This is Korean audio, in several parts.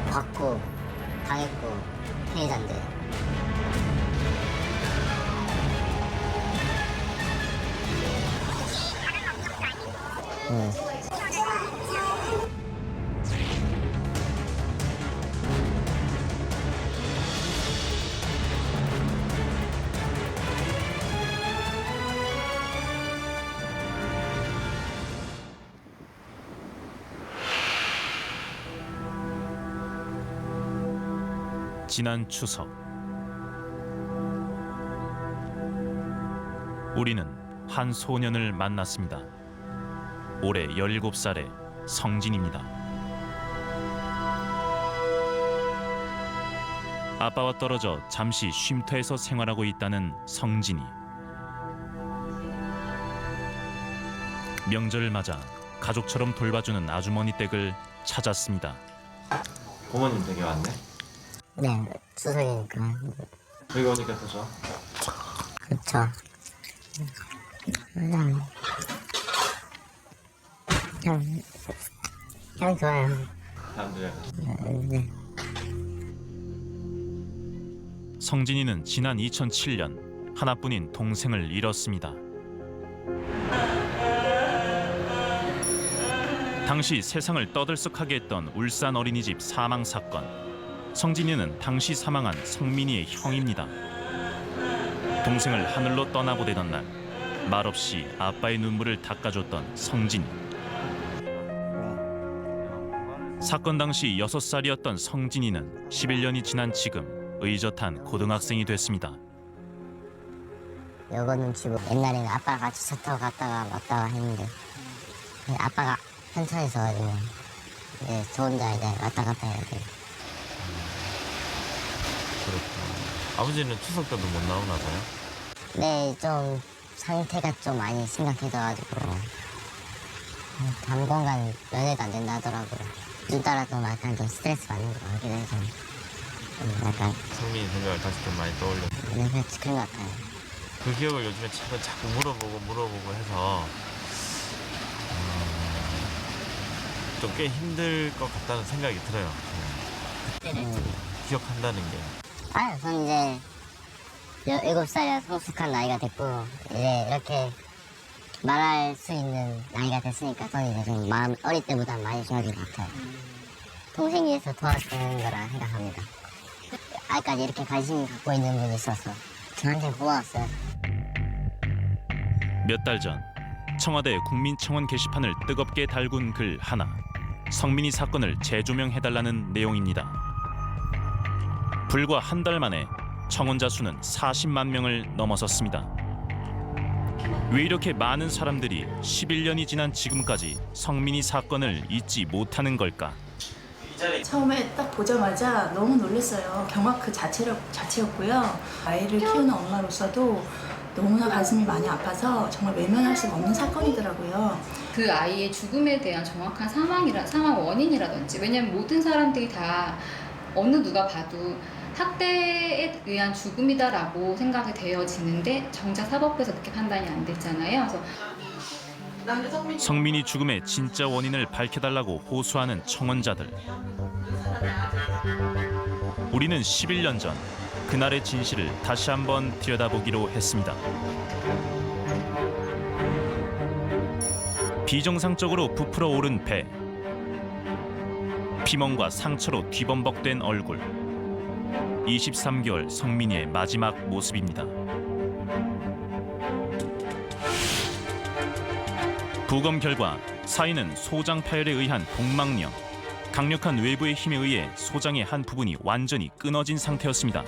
받고 당했고 피해자인데. 지난 추석, 우리는 한 소년을 만났습니다. 올해 17살의 성진입니다. 아빠와 떨어져 잠시 쉼터에서 생활하고 있다는 성진이. 명절을 맞아 가족처럼 돌봐주는 아주머니 댁을 찾았습니다. 부모님 댁에 왔네? 네, 추석이니까. 여기 오니까 더 좋아? 그쵸. 그냥 좋아요. 사람들이 네. 성진이는 지난 2007년 하나뿐인 동생을 잃었습니다. 당시 세상을 떠들썩하게 했던 울산 어린이집 사망 사건. 성진이는 당시 사망한 성민이의 형입니다. 동생을 하늘로 떠나보내던 날, 말없이 아빠의 눈물을 닦아줬던 성진이. 사건 당시 6살이었던 성진이는 11년이 지난 지금 의젓한 고등학생이 됐습니다. 여거 눈치고 옛날에는 아빠가 같이 차 타고 갔다가 왔다가 했는데 아빠가 현천에 있어가지고 이제 저 혼자 이제 왔다 갔다 해야 돼. 그렇구나. 아버지는 추석 때도 못 나오나 봐요? 네, 좀 상태가 좀 많이 심각해져가지고 당분간 연애도 안 된다 하더라고요. 좀 따라 좀 약간 좀 스트레스 받는 것 같기도 해서 좀 약간 성민이 생각을 다시 좀 많이 떠올려. 네, 그런 것 같아요. 그 기억을 요즘에 자꾸 물어보고 해서 좀 꽤 힘들 것 같다는 생각이 들어요. 기억한다는 게. 아, 저는 이제 7살이라 성숙한 나이가 됐고 이제 이렇게 말할 수 있는 나이가 됐으니까 저는 이제 좀 마음 어릴 때보다 많이 좋아진 것 같아요. 동생이 위해서 도와주는 거라 생각합니다. 아직까지 이렇게 관심 갖고 있는 분이 있어서 저한테 고마웠어요. 몇 달 전 청와대 국민청원 게시판을 뜨겁게 달군 글 하나. 성민이 사건을 재조명해달라는 내용입니다. 불과 한 달 만에 청원자 수는 40만 명을 넘어섰습니다. 왜 이렇게 많은 사람들이 11년이 지난 지금까지 성민이 사건을 잊지 못하는 걸까? 처음에 딱 보자마자 너무 놀랐어요. 경악 그 자체였고요. 아이를 키우는 엄마로서도 너무나 가슴이 많이 아파서 정말 외면할 수가 없는 사건이더라고요. 그 아이의 죽음에 대한 정확한 사망 원인이라든지, 왜냐면 모든 사람들이 다 어느 누가 봐도 학대에 의한 죽음이다라고 생각이 되어지는데 정작 사법부에서 그렇게 판단이 안 됐잖아요. 그래서 성민이 죽음의 진짜 원인을 밝혀달라고 호소하는 청원자들. 우리는 11년 전 그날의 진실을 다시 한번 들여다보기로 했습니다. 비정상적으로 부풀어 오른 배, 피멍과 상처로 뒤범벅된 얼굴. 23개월 성민이의 마지막 모습입니다. 부검 결과 사인은 소장 파열에 의한 복막령. 강력한 외부의 힘에 의해 소장의 한 부분이 완전히 끊어진 상태였습니다.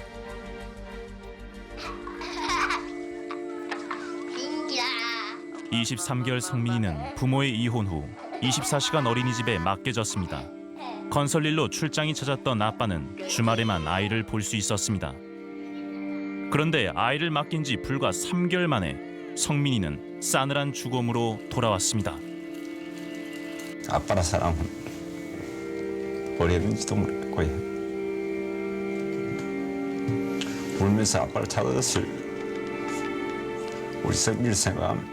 23개월 성민이는 부모의 이혼 후 24시간 어린이집에 맡겨졌습니다. 건설일로 출장이 잦았던 아빠는 주말에만 아이를 볼 수 있었습니다. 그런데 아이를 맡긴 지 불과 3개월 만에 성민이는 싸늘한 죽음으로 돌아왔습니다. 아빠라 사람은 어디든지도 모를 거야. 울면서 아빠를 찾았을 우리 성민이 생각하면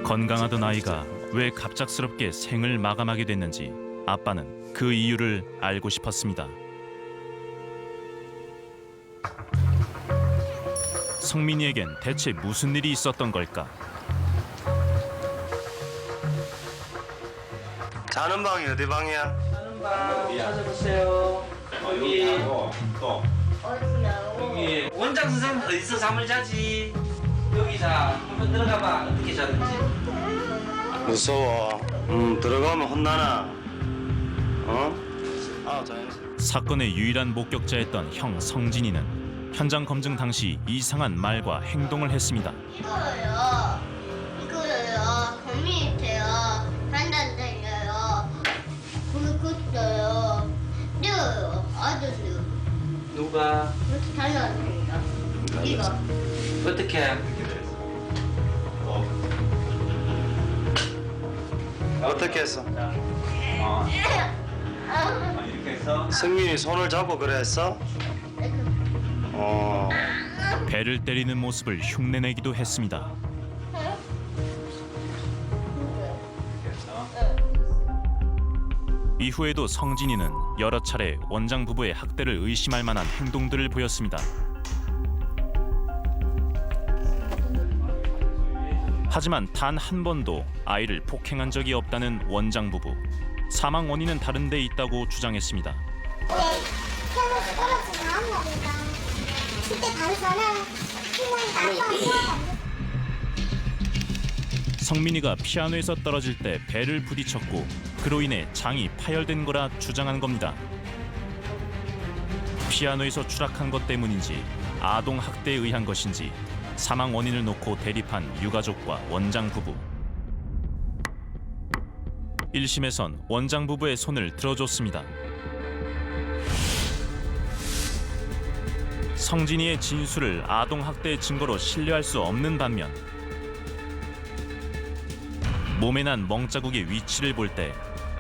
건강하던 아이가 왜 갑작스럽게 생을 마감하게 됐는지 아빠는 그 이유를 알고 싶었습니다. 성민이에겐 대체 무슨 일이 있었던 걸까? 자는 방이 어디 방이야? 찾아보세요. 여기 여기 원장 선생님 어디서 잠을 자지? 여기 자 한번 들어가봐. 어떻게 자는지. 무서워. 들어가면 혼나나? 사건의 유일한 목격자였던 형 성진이는 현장 검증 당시 이상한 말과 행동을 했습니다. 이거요. 거미밑에요. 단단 달려요. 거기 걷어요. 뛰어요. 아저씨. 누가 이렇게 달려다녀요. 이거. 어떻게? 어떻게 했어? 이렇게 해서 승민이 손을 잡고 그랬어? 배를 때리는 모습을 흉내내기도 했습니다. 이후에도 성진이는 여러 차례 원장 부부의 학대를 의심할 만한 행동들을 보였습니다. 하지만 단 한 번도 아이를 폭행한 적이 없다는 원장 부부. 사망 원인은 다른 데 있다고 주장했습니다. 피아노 떨어진 다음 날이다. 그때 다르잖아. 성민이가 피아노에서 떨어질 때 배를 부딪혔고 그로 인해 장이 파열된 거라 주장한 겁니다. 피아노에서 추락한 것 때문인지 아동 학대에 의한 것인지 사망 원인을 놓고 대립한 유가족과 원장 부부. 1심에선 원장 부부의 손을 들어줬습니다. 성진이의 진술을 아동 학대의 증거로 신뢰할 수 없는 반면 몸에 난 멍자국의 위치를 볼 때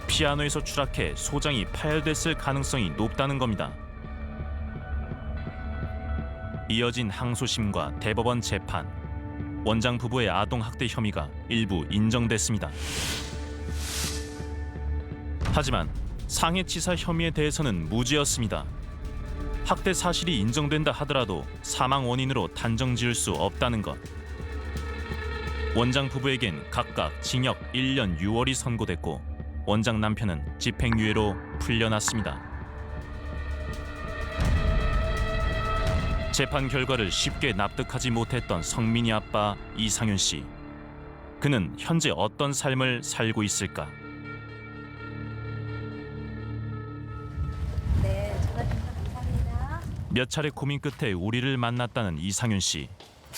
피아노에서 추락해 소장이 파열됐을 가능성이 높다는 겁니다. 이어진 항소심과 대법원 재판. 원장 부부의 아동 학대 혐의가 일부 인정됐습니다. 하지만 상해치사 혐의에 대해서는 무죄였습니다. 학대 사실이 인정된다 하더라도 사망 원인으로 단정 지을 수 없다는 것. 원장 부부에겐 각각 징역 1년 6월이 선고됐고 원장 남편은 집행유예로 풀려났습니다. 재판 결과를 쉽게 납득하지 못했던 성민이 아빠 이상윤 씨. 그는 현재 어떤 삶을 살고 있을까? 몇 차례 고민 끝에 우리를 만났다는 이상윤 씨.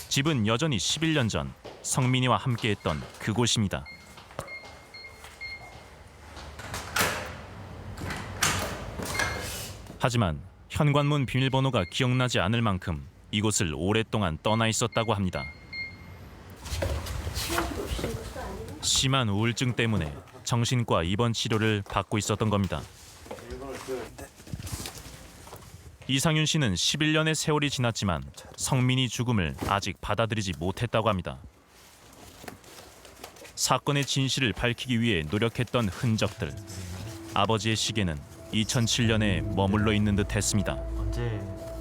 집은 여전히 11년 전 성민이와 함께했던 그곳입니다. 하지만 현관문 비밀번호가 기억나지 않을 만큼 이곳을 오랫동안 떠나 있었다고 합니다. 심한 우울증 때문에 정신과 입원 치료를 받고 있었던 겁니다. 이상윤 씨는 11년의 세월이 지났지만 성민이 죽음을 아직 받아들이지 못했다고 합니다. 사건의 진실을 밝히기 위해 노력했던 흔적들. 아버지의 시계는 2007년에 머물러 있는 듯 했습니다. 언제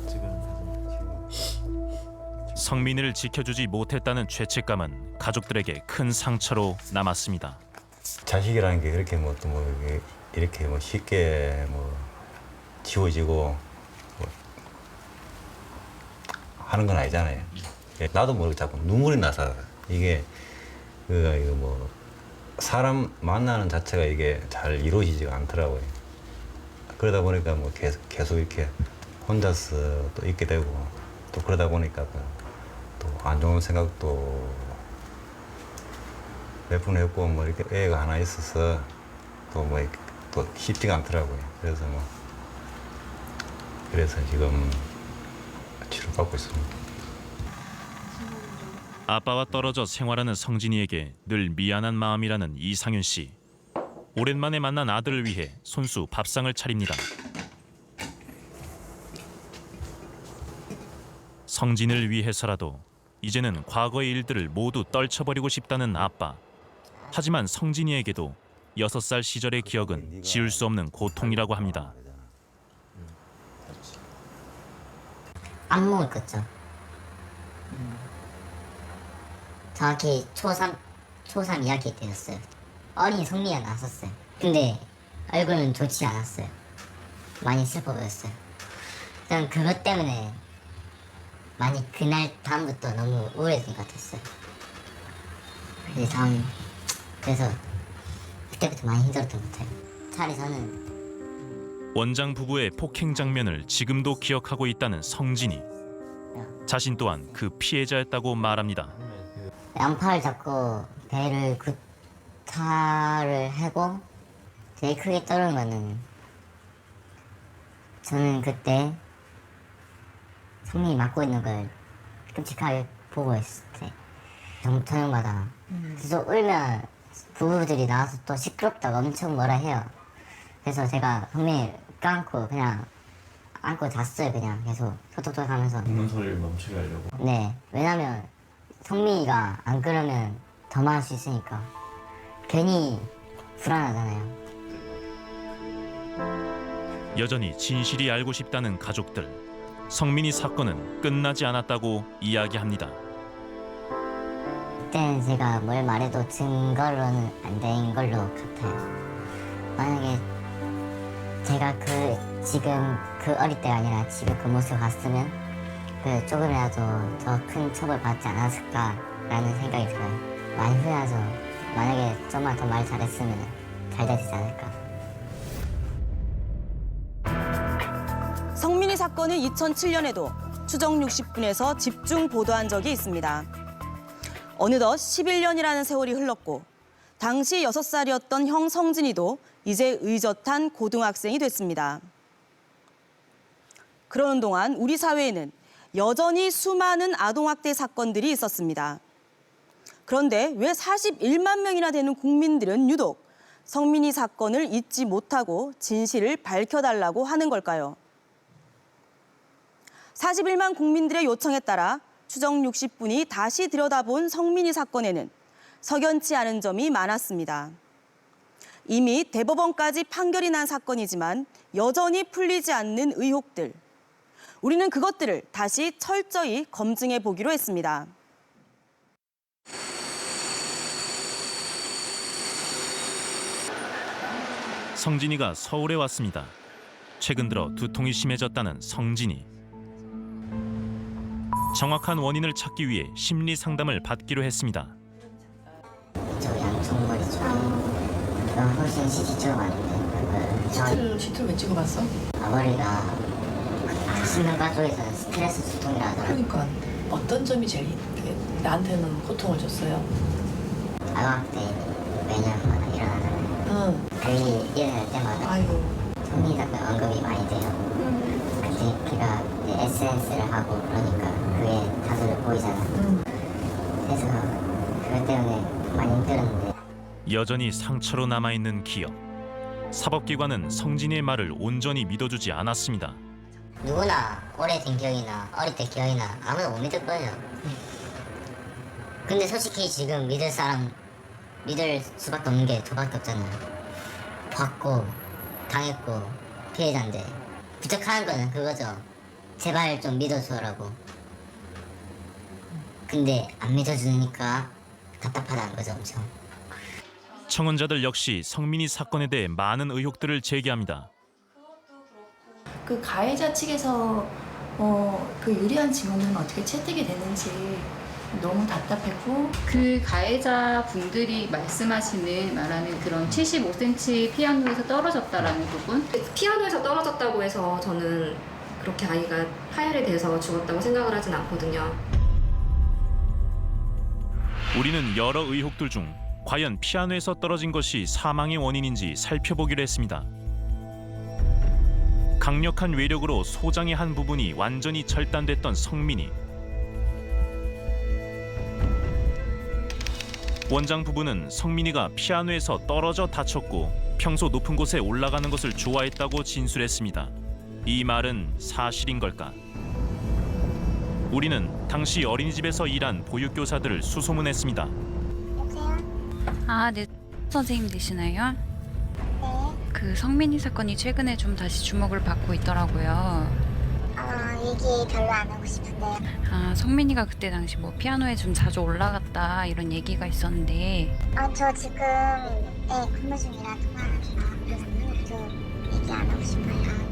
지금 성민이를 지켜주지 못했다는 죄책감은 가족들에게 큰 상처로 남았습니다. 자식이라는 게 그렇게 이렇게 쉽게 지워지고 하는 건 아니잖아요. 나도 모르게 자꾸 눈물이 나서 이게 사람 만나는 자체가 이게 잘 이루어지지가 않더라고요. 그러다 보니까 계속 이렇게 혼자서 또 있게 되고 또 그러다 보니까 또 안 좋은 생각도 몇 번 했고 이렇게 애가 하나 있어서 또 쉽지가 않더라고요. 그래서 지금 치료받고 있습니다. 아빠와 떨어져 생활하는 성진이에게 늘 미안한 마음이라는 이상윤 씨. 오랜만에 만난 아들을 위해 손수 밥상을 차립니다. 성진을 위해서라도 이제는 과거의 일들을 모두 떨쳐버리고 싶다는 아빠. 하지만 성진이에게도 6살 시절의 기억은 지울 수 없는 고통이라고 합니다. 악몽을 꿨죠. 정확히 초3 2학기 때였어요. 어린 성민이가 나왔었어요. 근데 얼굴은 좋지 않았어요. 많이 슬퍼 보였어요. 저는 그것 때문에 많이 그날 다음부터 너무 우울해진 것 같았어요. 그래서 그때부터 많이 힘들었던 것 같아요. 차라리 저는 원장 부부의 폭행 장면을 지금도 기억하고 있다는 성진이. 자신 또한 그 피해자였다고 말합니다. 양팔을 잡고 배를 구타를 하고 제일 크게 떨어진 거는 저는 그때 성민이 맞고 있는 걸 끔찍하게 보고 있을 때 저녁마다 계속 울면 부부들이 나와서 또 시끄럽다고 엄청 뭐라 해요. 그래서 제가 성민이 껴안고 그냥 안고 잤어요. 그냥 계속 톡톡톡 하면서 웃는 소리를 멈추게 하려고. 네, 왜냐면 성민이가 안 그러면 더 말할 수 있으니까 괜히 불안하잖아요. 여전히 진실이 알고 싶다는 가족들. 성민이 사건은 끝나지 않았다고 이야기합니다. 그때는 제가 뭘 말해도 증거로는 안 된 걸로 같아요. 만약에 제가 지금 그 어릴 때가 아니라 지금 그 모습을 봤으면 조금이라도 더 큰 처벌 받지 않았을까라는 생각이 들어요. 많이 후회하죠. 만약에 좀만 더 말 잘했으면 잘 되지 않을까. 성민이 사건은 2007년에도 추정 60분에서 집중 보도한 적이 있습니다. 어느덧 11년이라는 세월이 흘렀고 당시 6살이었던 형 성진이도 이제 의젓한 고등학생이 됐습니다. 그러는 동안 우리 사회에는 여전히 수많은 아동학대 사건들이 있었습니다. 그런데 왜 41만 명이나 되는 국민들은 유독 성민이 사건을 잊지 못하고 진실을 밝혀달라고 하는 걸까요? 41만 국민들의 요청에 따라 추정 60분이 다시 들여다본 성민이 사건에는 석연치 않은 점이 많았습니다. 이미 대법원까지 판결이 난 사건이지만 여전히 풀리지 않는 의혹들. 우리는 그것들을 다시 철저히 검증해 보기로 했습니다. 성진이가 서울에 왔습니다. 최근 들어 두통이 심해졌다는 성진이. 정확한 원인을 찾기 위해 심리 상담을 받기로 했습니다. 저 양쪽 머리 쪽에 훨씬 CT처가 많은데 CT를 왜 찍어봤어? 머리가 수면가 쪽에서는 스트레스 수통이라 하더라고요. 그러니까 어떤 점이 제일 나한테는 고통을 줬어요? 아동학대 매년마다 일어나잖아요. 그게 일어날 때마다 아이고. 성민이 사건 언급이 많이 돼요. 그때 걔가 이제 SNS를 하고 그러니까 그게 다들 보이잖아요. 그래서 그것 때문에 많이 힘들었는데 여전히 상처로 남아있는 기억. 사법기관은 성진이의 말을 온전히 믿어주지 않았습니다. 누구나 오래된 기억이나 어릴 때 기억이나 아무도 못 믿을 거예요. 근데 솔직히 지금 믿을 수밖에 없는 게 저밖에 없잖아요. 받고 당했고 피해자인데 부탁하는 거는 그거죠. 제발 좀 믿어주라고. 근데 안 믿어주니까 답답하다는 거죠, 엄청. 청원자들 역시 성민이 사건에 대해 많은 의혹들을 제기합니다. 그 가해자 측에서 그 유리한 증언은 어떻게 채택이 됐는지 너무 답답했고 그 가해자 분들이 말하는 그런 75cm 피아노에서 떨어졌다라는 부분. 피아노에서 떨어졌다고 해서 저는 그렇게 아이가 파열이 돼서 죽었다고 생각을 하진 않거든요. 우리는 여러 의혹들 중 과연 피아노에서 떨어진 것이 사망의 원인인지 살펴보기로 했습니다. 강력한 외력으로 소장의 한 부분이 완전히 절단됐던 성민이. 원장 부부는 성민이가 피아노에서 떨어져 다쳤고 평소 높은 곳에 올라가는 것을 좋아했다고 진술했습니다. 이 말은 사실인 걸까? 우리는 당시 어린이집에서 일한 보육교사들을 수소문했습니다. 여보세요? 아, 네. 선생님 되시나요? 네. 그 성민이 사건이 최근에 좀 다시 주목을 받고 있더라고요. 얘기 별로 안 하고 싶은데요. 아, 성민이가 그때 당시 뭐 피아노에 좀 자주 올라갔다 이런 얘기가 있었는데. 저 지금 근무 중이라 통화하느라 그래서 얘기 안 하고 싶어요.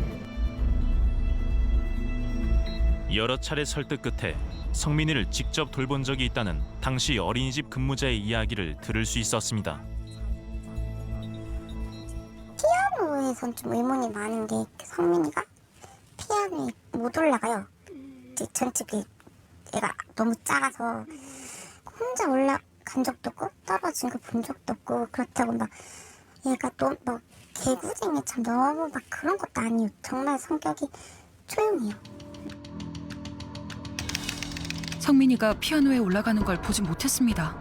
여러 차례 설득 끝에 성민이를 직접 돌본 적이 있다는 당시 어린이집 근무자의 이야기를 들을 수 있었습니다. 피아노에선 좀 의문이 많은 게 성민이가 피아노에 못 올라가요. 전집이 애가 너무 작아서 혼자 올라간 적도 없고 떨어진 거 본 적도 없고 그렇다고 막 얘가 또 막 개구쟁이처럼 너무 막 그런 것도 아니에요. 정말 성격이 조용해요. 성민이가 피아노에 올라가는 걸 보지 못했습니다.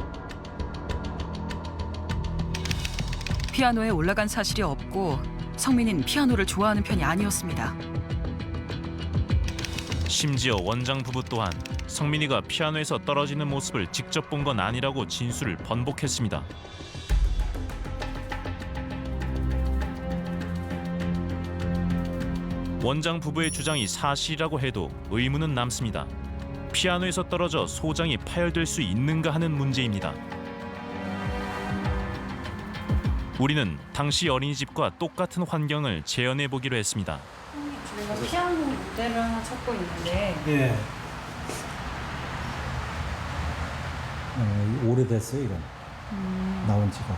피아노에 올라간 사실이 없고 성민이는 피아노를 좋아하는 편이 아니었습니다. 심지어 원장 부부 또한 성민이가 피아노에서 떨어지는 모습을 직접 본 건 아니라고 진술을 번복했습니다. 원장 부부의 주장이 사실이라고 해도 의문은 남습니다. 피아노에서 떨어져 소장이 파열될 수 있는가 하는 문제입니다. 우리는 당시 어린이집과 똑같은 환경을 재현해 보기로 했습니다. 저희가 피아노 무대를 하나 찾고 있는데. 예. 오래됐어요, 이건. 나온 지가.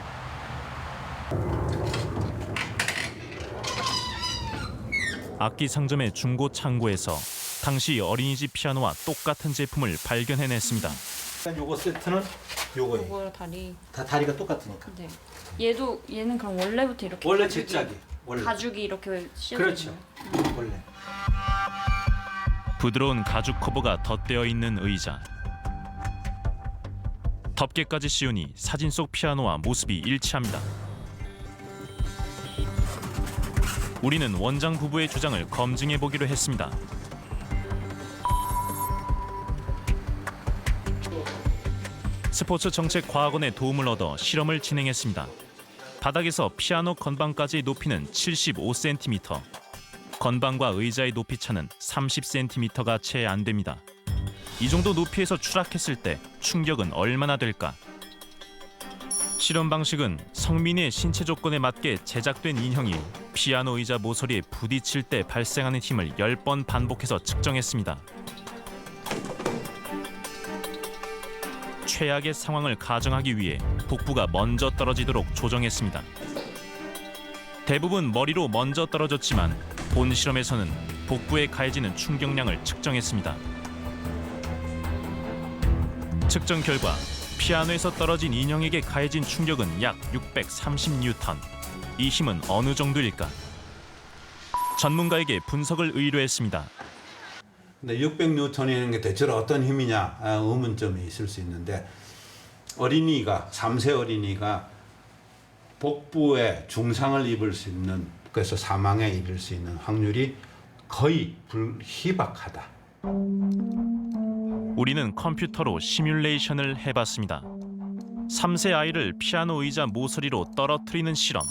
악기 상점의 중고 창고에서 당시 어린이집 피아노와 똑같은 제품을 발견해냈습니다. 요거 세트는 요거예요. 요거 다리. 다 다리가 똑같으니까. 네. 얘는 그럼 원래부터 이렇게 원래 질짝이. 원래. 가죽이 이렇게 씌어져 그렇죠. 있나요? 원래. 부드러운 가죽 커버가 덧대어 있는 의자. 덮개까지 씌우니 사진 속 피아노와 모습이 일치합니다. 우리는 원장 부부의 주장을 검증해 보기로 했습니다. 스포츠정책과학원의 도움을 얻어 실험을 진행했습니다. 바닥에서 피아노 건반까지 높이는 75cm, 건반과 의자의 높이 차는 30cm가 채 안 됩니다. 이 정도 높이에서 추락했을 때 충격은 얼마나 될까? 실험 방식은 성민이의 신체 조건에 맞게 제작된 인형이 피아노 의자 모서리에 부딪힐 때 발생하는 힘을 10번 반복해서 측정했습니다. 최악의 상황을 가정하기 위해 복부가 먼저 떨어지도록 조정했습니다. 대부분 머리로 먼저 떨어졌지만 본 실험에서는 복부에 가해지는 충격량을 측정했습니다. 측정 결과 피아노에서 떨어진 인형에게 가해진 충격은 약 630뉴턴. 이 힘은 어느 정도일까? 전문가에게 분석을 의뢰했습니다. 근데 600뉴턴이라는 게 대체로 어떤 힘이냐 의문점이 있을 수 있는데 어린이가 3세 어린이가 복부에 중상을 입을 수 있는 그래서 사망에 이를 수 있는 확률이 거의 불희박하다. 우리는 컴퓨터로 시뮬레이션을 해봤습니다. 3세 아이를 피아노 의자 모서리로 떨어뜨리는 실험.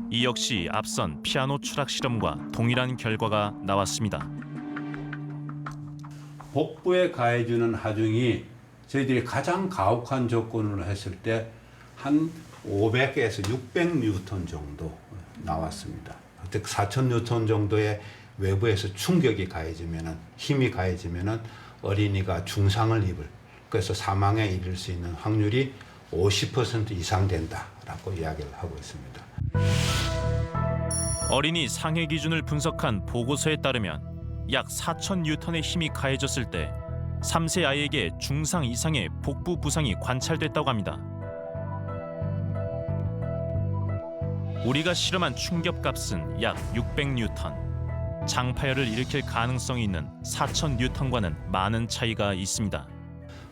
이 역시 앞선 피아노 추락 실험과 동일한 결과가 나왔습니다. 복부에 가해주는 하중이 저희들이 가장 가혹한 조건으로 했을 때 한 500에서 600뉴턴 정도 나왔습니다. 그때 4000뉴턴 정도의 외부에서 충격이 가해지면은 힘이 가해지면은 어린이가 중상을 입을 그래서 사망에 이를 수 있는 확률이 50% 이상 된다라고 이야기를 하고 있습니다. 어린이 상해 기준을 분석한 보고서에 따르면 약 4000뉴턴의 힘이 가해졌을 때 3세 아이에게 중상 이상의 복부 부상이 관찰됐다고 합니다. 우리가 실험한 충격값은 약 600뉴턴. 장파열을 일으킬 가능성이 있는 4000뉴턴과는 많은 차이가 있습니다.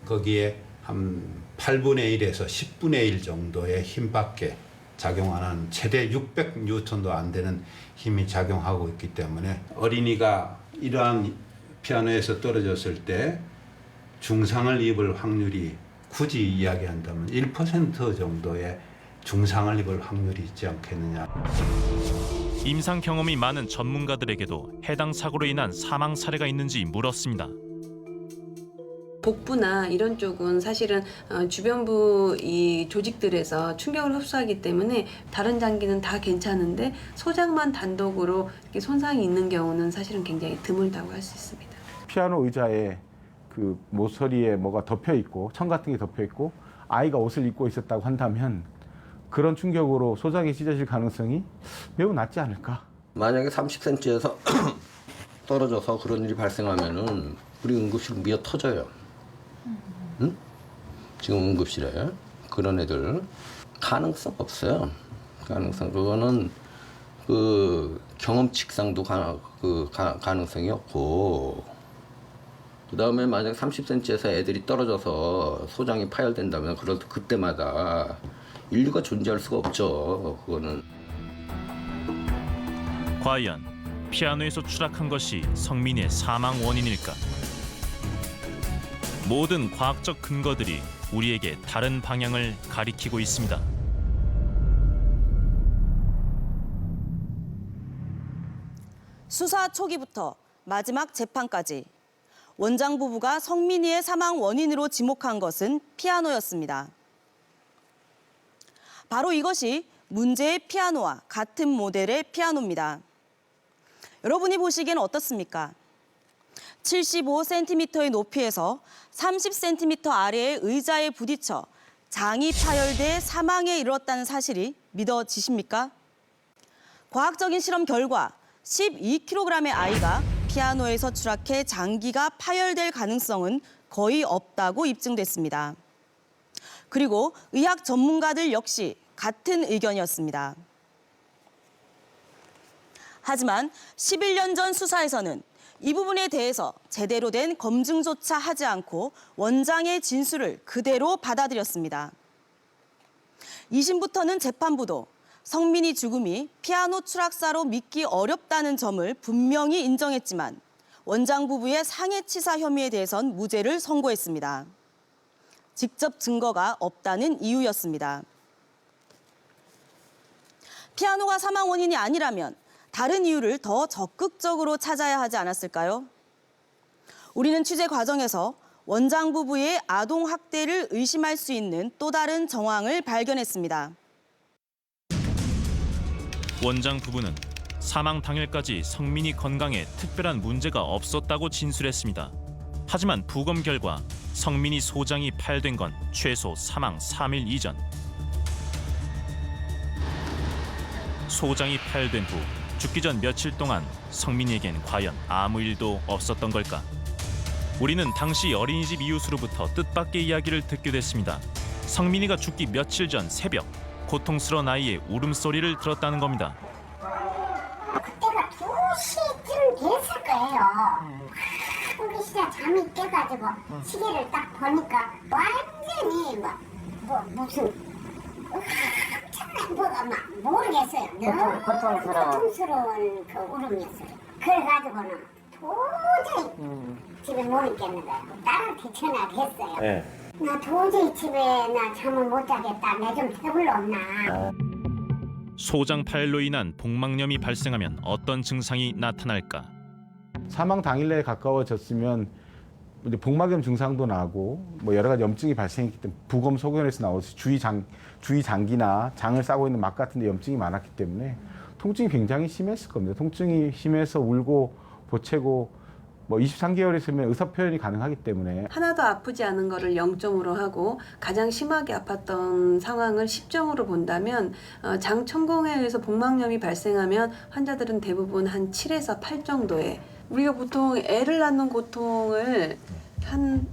거기에 한 8분의 1에서 10분의 1 정도의 힘밖에 작용 안 하는 최대 600뉴턴도 안 되는 힘이 작용하고 있기 때문에 어린이가 이러한 피아노에서 떨어졌을 때 중상을 입을 확률이 굳이 이야기한다면 1% 정도의 중상을 입을 확률이 있지 않겠느냐. 임상 경험이 많은 전문가들에게도 해당 사고로 인한 사망 사례가 있는지 물었습니다. 복부나 이런 쪽은 사실은 주변부 이 조직들에서 충격을 흡수하기 때문에 다른 장기는 다 괜찮은데 소장만 단독으로 이렇게 손상이 있는 경우는 사실은 굉장히 드물다고 할 수 있습니다. 피아노 의자에 그 모서리에 뭐가 덮여 있고 천 같은 게 덮여 있고 아이가 옷을 입고 있었다고 한다면 그런 충격으로 소장이 찢어질 가능성이 매우 낮지 않을까? 만약에 30cm에서 떨어져서 그런 일이 발생하면은 우리 응급실 미어 터져요. 응? 지금 응급실에 그런 애들 가능성 없어요. 가능성 그거는 그 경험칙상도 가능성이 없고 그 다음에 만약 30cm에서 애들이 떨어져서 소장이 파열된다면 그때마다 인류가 존재할 수가 없죠. 그거는. 과연 피아노에서 추락한 것이 성민이의 사망 원인일까? 모든 과학적 근거들이 우리에게 다른 방향을 가리키고 있습니다. 수사 초기부터 마지막 재판까지 원장 부부가 성민이의 사망 원인으로 지목한 것은 피아노였습니다. 바로 이것이 문제의 피아노와 같은 모델의 피아노입니다. 여러분이 보시기엔 어떻습니까? 75cm의 높이에서 30cm 아래의 의자에 부딪혀 장이 파열돼 사망에 이르렀다는 사실이 믿어지십니까? 과학적인 실험 결과 12kg의 아이가 피아노에서 추락해 장기가 파열될 가능성은 거의 없다고 입증됐습니다. 그리고 의학 전문가들 역시 같은 의견이었습니다. 하지만 11년 전 수사에서는 이 부분에 대해서 제대로 된 검증조차 하지 않고 원장의 진술을 그대로 받아들였습니다. 2심부터는 재판부도 성민이 죽음이 피아노 추락사로 믿기 어렵다는 점을 분명히 인정했지만 원장 부부의 상해치사 혐의에 대해선 무죄를 선고했습니다. 직접 증거가 없다는 이유였습니다. 피아노가 사망 원인이 아니라면 다른 이유를 더 적극적으로 찾아야 하지 않았을까요? 우리는 취재 과정에서 원장 부부의 아동 학대를 의심할 수 있는 또 다른 정황을 발견했습니다. 원장 부부는 사망 당일까지 성민이 건강에 특별한 문제가 없었다고 진술했습니다. 하지만 부검 결과 성민이 소장이 파열된 건 최소 사망 3일 이전. 소장이 파열된 후 죽기 전 며칠 동안 성민이에겐 과연 아무 일도 없었던 걸까? 우리는 당시 어린이집 이웃으로부터 뜻밖의 이야기를 듣게 됐습니다. 성민이가 죽기 며칠 전 새벽 고통스러운 아이의 울음소리를 들었다는 겁니다. 그때가 2시쯤 됐을 거예요. 우리 진짜 잠이 깨가지고 시계를 딱 보니까 완전히 무슨 엄청난 막 모르겠어요. 너무 고통스러운 그 울음이었어요. 그래가지고는 도저히 집에 못 있겠는 거예요. 딸한테 전화를 했어요. 네. 나 도저히 집에 나 잠을 못 자겠다. 내 좀 배불러 없나. 소장 파열로 인한 복막염이 발생하면 어떤 증상이 나타날까? 사망 당일내에 가까워졌으면 이제 복막염 증상도 나고 뭐 여러 가지 염증이 발생했기 때문에 부검 소견에서 나오듯이 주위 장기나 장을 싸고 있는 막 같은 데 염증이 많았기 때문에 통증이 굉장히 심했을 겁니다. 통증이 심해서 울고 보채고 뭐 23개월이었으면 의사표현이 가능하기 때문에 하나도 아프지 않은 거를 0점으로 하고 가장 심하게 아팠던 상황을 10점으로 본다면 장 천공에 의해서 복막염이 발생하면 환자들은 대부분 한 7에서 8 정도의 우리가 보통 애를 낳는 고통을 한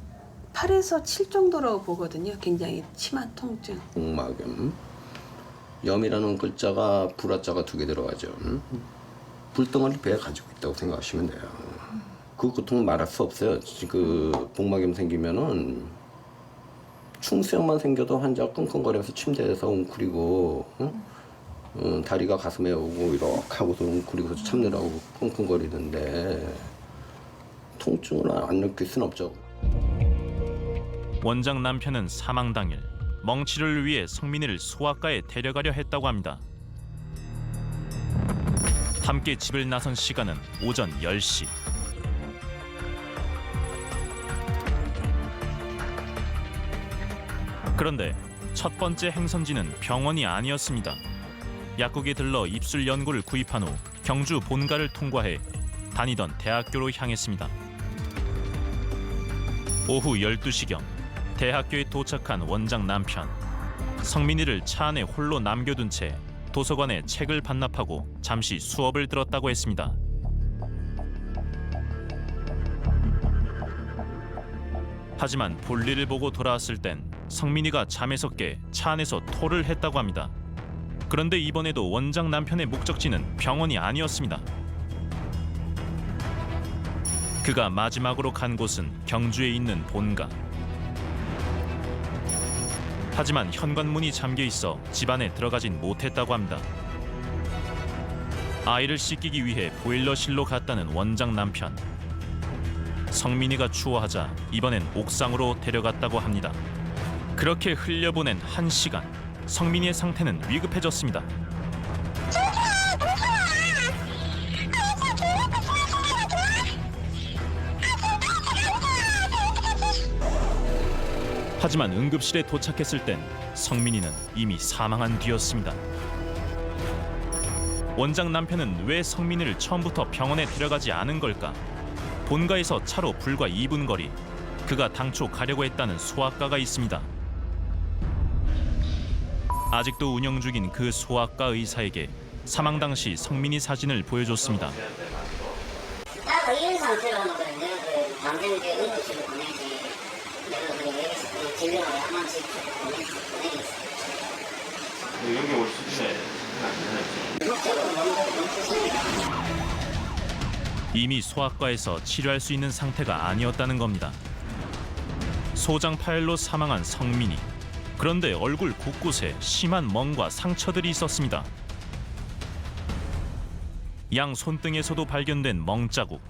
8에서 7 정도라고 보거든요. 굉장히 심한 통증. 복막염. 염이라는 글자가 불화자가 2개 들어가죠. 불덩어리 배에 가지고 있다고 생각하시면 돼요. 그 고통은 말할 수 없어요. 그 복막염 생기면은 충수염만 생겨도 환자가 끙끙거리면서 침대에서 웅크리고 다리가 가슴에 오고 이렇게 하고서 웅크리고서 참느라고 끙끙거리는데 통증을 안 느낄 수는 없죠. 원장 남편은 사망 당일 멍치를 위해 성민이를 소아과에 데려가려 했다고 합니다. 함께 집을 나선 시간은 오전 10시. 그런데 첫 번째 행선지는 병원이 아니었습니다. 약국에 들러 입술 연고를 구입한 후 경주 본가를 통과해 다니던 대학교로 향했습니다. 오후 12시경 대학교에 도착한 원장 남편. 성민이를 차 안에 홀로 남겨둔 채 도서관에 책을 반납하고 잠시 수업을 들었다고 했습니다. 하지만 볼일을 보고 돌아왔을 땐 성민이가 잠에서 깨 차 안에서 토를 했다고 합니다. 그런데 이번에도 원장 남편의 목적지는 병원이 아니었습니다. 그가 마지막으로 간 곳은 경주에 있는 본가. 하지만 현관문이 잠겨 있어 집 안에 들어가진 못했다고 합니다. 아이를 씻기기 위해 보일러실로 갔다는 원장 남편. 성민이가 추워하자 이번엔 옥상으로 데려갔다고 합니다. 그렇게 흘려보낸 1시간. 성민이의 상태는 위급해졌습니다. 하지만 응급실에 도착했을 땐 성민이는 이미 사망한 뒤였습니다. 원장 남편은 왜 성민이를 처음부터 병원에 데려가지 않은 걸까? 본가에서 차로 불과 2분 거리, 그가 당초 가려고 했다는 소아과가 있습니다. 아직도 운영 중인 그 소아과 의사에게 사망 당시 성민이 사진을 보여줬습니다. 딱 이런 상태로는 그 당장 응급실로 보내지. 내가 여기서 진료를 하나씩 보내겠어. 여기 올 수준에 이미 소아과에서 치료할 수 있는 상태가 아니었다는 겁니다. 소장 파열로 사망한 성민이. 그런데 얼굴 곳곳에 심한 멍과 상처들이 있었습니다. 양 손등에서도 발견된 멍자국.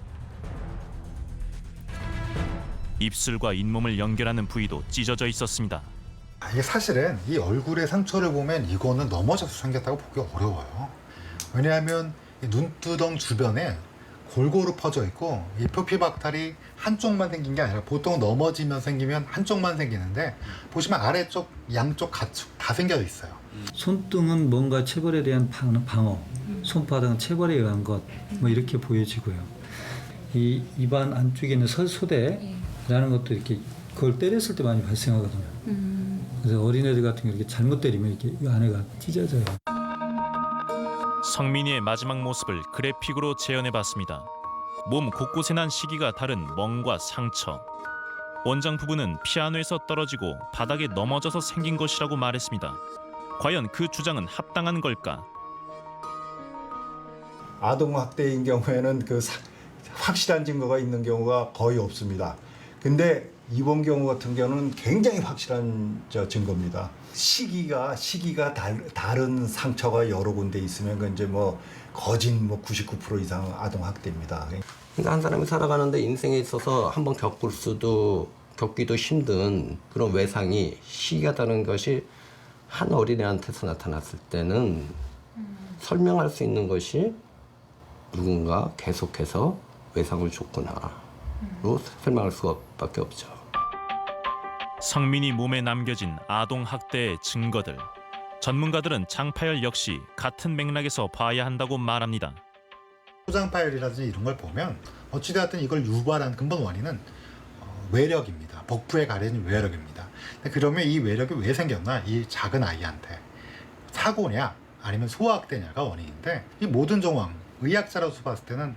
입술과 잇몸을 연결하는 부위도 찢어져 있었습니다. 이게 사실은 이 얼굴의 상처를 보면 이거는 넘어져서 생겼다고 보기 어려워요. 왜냐하면 이 눈두덩 주변에 골고루 퍼져 있고 이 표피박탈이 한쪽만 생긴 게 아니라 보통 넘어지면 생기면 한쪽만 생기는데 보시면 아래쪽, 양쪽 가축 다 생겨 있어요. 손등은 뭔가 체벌에 대한 방어, 손바닥은 체벌에 의한 것, 뭐 이렇게 보여지고요. 이 입안 안쪽에 있는 설소대라는 것도 이렇게 그걸 때렸을 때 많이 발생하거든요. 그래서 어린애들 같은 경우 이렇게 잘못 때리면 이렇게 이 안에가 찢어져요. 성민이의 마지막 모습을 그래픽으로 재현해봤습니다. 몸 곳곳에 난 시기가 다른 멍과 상처. 원장 부부는 피아노에서 떨어지고 바닥에 넘어져서 생긴 것이라고 말했습니다. 과연 그 주장은 합당한 걸까? 아동학대인 경우에는 그 확실한 증거가 있는 경우가 거의 없습니다. 근데 이번 경우 같은 경우는 굉장히 확실한 증거입니다. 시기가 다른 상처가 여러 군데 있으면 그 이제 뭐 거진 99% 이상 아동학대입니다. 그러니까 한 사람이 살아가는데 인생에 있어서 한번 겪기도 힘든 그런 외상이 시기가 다른 것이 한 어린애한테서 나타났을 때는 설명할 수 있는 것이 누군가 계속해서 외상을 줬구나로 설명할 수밖에 없죠. 성민이 몸에 남겨진 아동 학대의 증거들. 전문가들은 장파열 역시 같은 맥락에서 봐야 한다고 말합니다. 소장파열이라든지 이런 걸 보면 어찌되었든 이걸 유발한 근본 원인은 외력입니다. 복부에 가려진 외력입니다. 그러면 이 외력이 왜 생겼나? 이 작은 아이한테 사고냐 아니면 소아학대냐가 원인인데 이 모든 정황 의학자로서 봤을 때는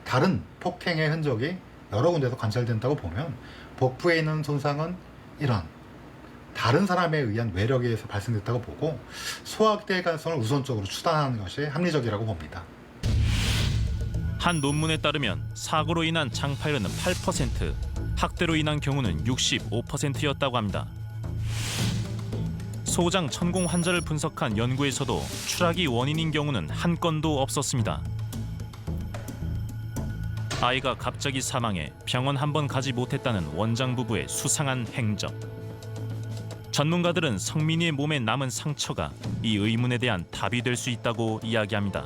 다른 폭행의 흔적이 여러 군데서 관찰된다고 보면 복부에 있는 손상은 이런 다른 사람에 의한 외력에 의해서 발생됐다고 보고 소아학대의 가능성을 우선적으로 추단하는 것이 합리적이라고 봅니다. 한 논문에 따르면 사고로 인한 장파열은 8%, 학대로 인한 경우는 65%였다고 합니다. 소장 천공 환자를 분석한 연구에서도 추락이 원인인 경우는 한 건도 없었습니다. 아이가 갑자기 사망해 병원 한 번 가지 못했다는 원장 부부의 수상한 행적. 전문가들은 성민이의 몸에 남은 상처가 이 의문에 대한 답이 될 수 있다고 이야기합니다.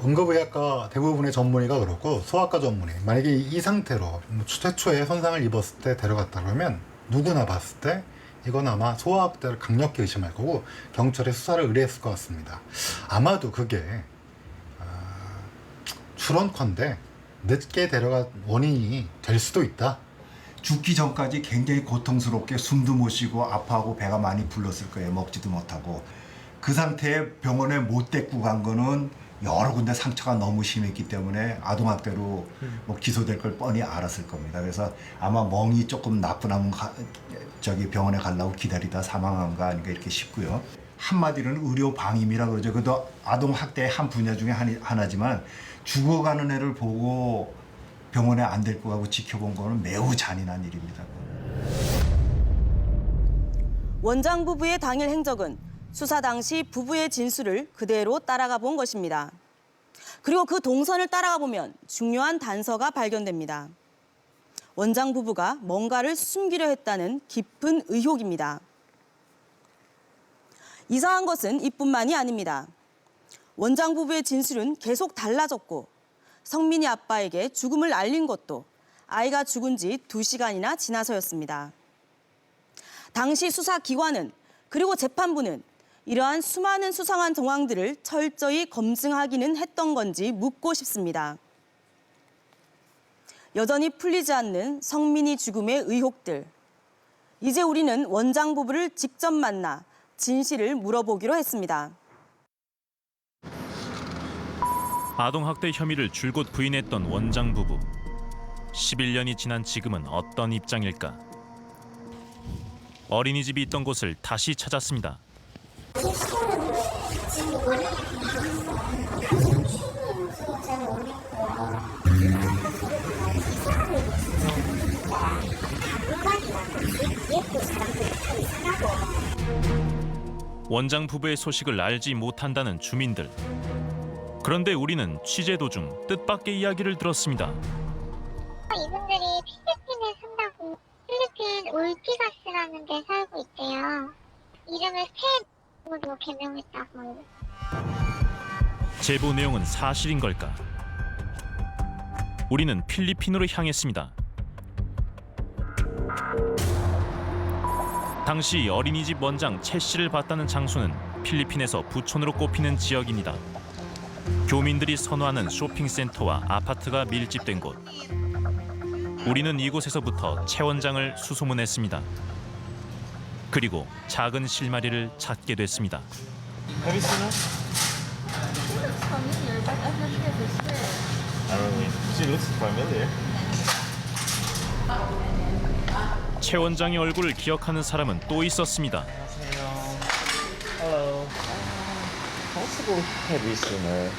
응급의학과 대부분의 전문의가 그렇고 소아과 전문의, 만약에 이 상태로 최초에 손상을 입었을 때 데려갔다 그러면 누구나 봤을 때 이건 아마 소아학대를 강력히 의심할 거고 경찰에 수사를 의뢰했을 것 같습니다. 아마도 그게 추론컨대 늦게 데려간 원인이 될 수도 있다. 죽기 전까지 굉장히 고통스럽게 숨도 못 쉬고 아파하고 배가 많이 불렀을 거예요. 먹지도 못하고. 그 상태에 병원에 못 데리고 간 거는 여러 군데 상처가 너무 심했기 때문에 아동학대로 뭐 기소될 걸 뻔히 알았을 겁니다. 그래서 아마 멍이 조금 나쁘면 병원에 가려고 기다리다 사망한 거 아닌가 이렇게 싶고요. 한마디로는 의료 방임이라 그러죠. 그것도 아동학대의 한 분야 중에 하나지만 죽어가는 애를 보고 병원에 안 데리고 가고 지켜본 거는 매우 잔인한 일입니다. 원장 부부의 당일 행적은 수사 당시 부부의 진술을 그대로 따라가 본 것입니다. 그리고 그 동선을 따라가 보면 중요한 단서가 발견됩니다. 원장 부부가 뭔가를 숨기려 했다는 깊은 의혹입니다. 이상한 것은 이뿐만이 아닙니다. 원장 부부의 진술은 계속 달라졌고 성민이 아빠에게 죽음을 알린 것도 아이가 죽은 지 2시간이나 지나서였습니다. 당시 수사기관은 그리고 재판부는 이러한 수많은 수상한 정황들을 철저히 검증하기는 했던 건지 묻고 싶습니다. 여전히 풀리지 않는 성민이 죽음의 의혹들. 이제 우리는 원장 부부를 직접 만나 진실을 물어보기로 했습니다. 아동학대 혐의를 줄곧 부인했던 원장 부부. 11년이 지난 지금은 어떤 입장일까? 어린이집이 있던 곳을 다시 찾았습니다. 원장 부부의 소식을 알지 못한다는 주민들. 그런데 우리는 취재 도중 뜻밖의 이야기를 들었습니다. 이분들이 필리핀에 산다고 필리핀 올피가스라는 데 살고 있대요. 이름을 스텝으로 개명했다고. 제보 내용은 사실인 걸까? 우리는 필리핀으로 향했습니다. 당시 어린이집 원장 채 씨를 봤다는 장소는 필리핀에서 부촌으로 꼽히는 지역입니다. 교민들이 선호하는 쇼핑센터와 아파트가 밀집된 곳. 우리는 이곳에서부터 채 원장을 수소문했습니다. 그리고 작은 실마리를 찾게 됐습니다. 채 원장의 얼굴을 기억하는 사람은 또 있었습니다. Hello. Possible have you seen her?